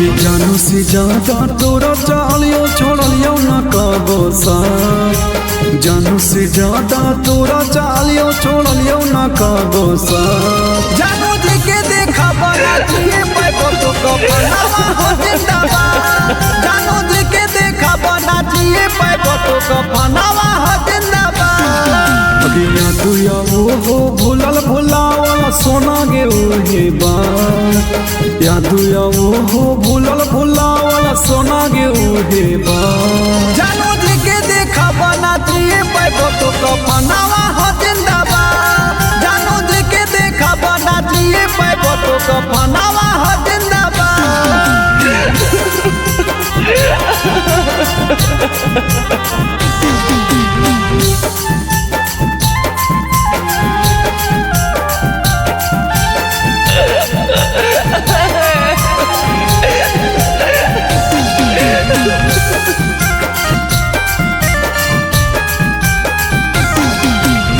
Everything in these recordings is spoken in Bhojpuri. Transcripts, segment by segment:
जानू से ज्यादा तोरा चालियो छोड़लियो न कबो साथ। जानू से ज्यादा तोरा चालियो छोड़लियो न कबो साथ। जानू जी के देखा बना जिए पैबो तो कफनावा हो जिंदाबाद। जानू जी के देखा बना जिए पैबो तो कफनावा हो जिंदाबाद। अगिया तुया वो हो भूलल भुलावल सोना गे ओहे बात। यादुया वो हो भूलल भुलावल सोना गे ओहे बात। जानू जी के देखा बना जिए पैबो तो कफनावा हो जिंदाबाद। जानू जी के देखा बना जिए पैबो तो कफनावा हो जिंदाबाद।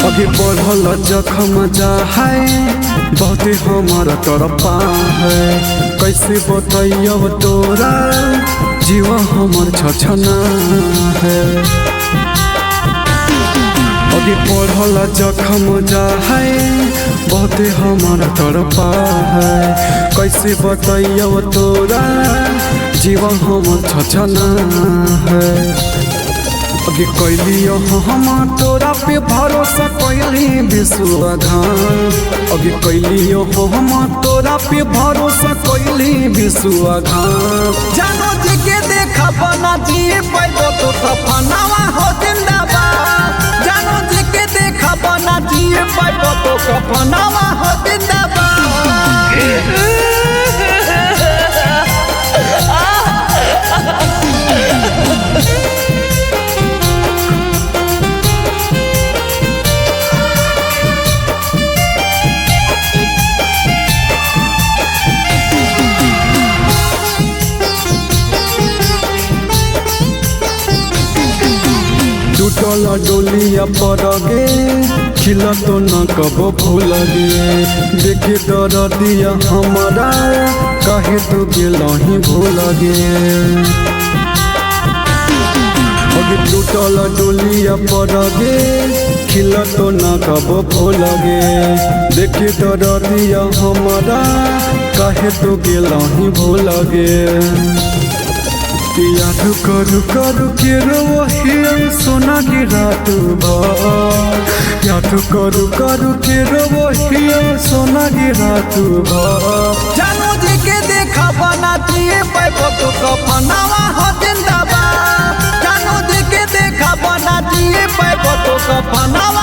आगे बढ़ल जखम जा है बहुते हमारा तरफा है। कैसे बताइब तोरा जीवा हमर छछना है। आगे बढ़ल जखम जा है बहुते हमारा तरफा है। कैसे बताइब तोरा जीवा हमर छछना है। अगे कैलियो हम तोरा पे भरोसा कैली विश्वाघात। अगे कैलियो हम तोरा पे भरोसा कैली विश्वाघात। जानू जी के देखा बना जिए पैबो तो कफनावा हो जिंदाबाद। जानू जी के देखा बना जिए पैबो तो कफनावा हो जिंदाबाद। टूटल डोलिया पर गे खिला तो न कबो भूल गे। देखे डर दिया हमारा कहे तो गेलही भूल गे। अगे टूटल डोलिया पर गे खिला तो न कबो भूल गे। देखे डर दिया हमारा कहे तो गेलही भूल गे। याद करू करू के रोहिया सोना की रात भर। याद करू करू के रोहिया सोना की रात भर। जानू जी के देखा बना जिए पैबो तो कफनावा हो जिंदाबाद। जानू जी के देखा बना जिए पैबो तो कफनावा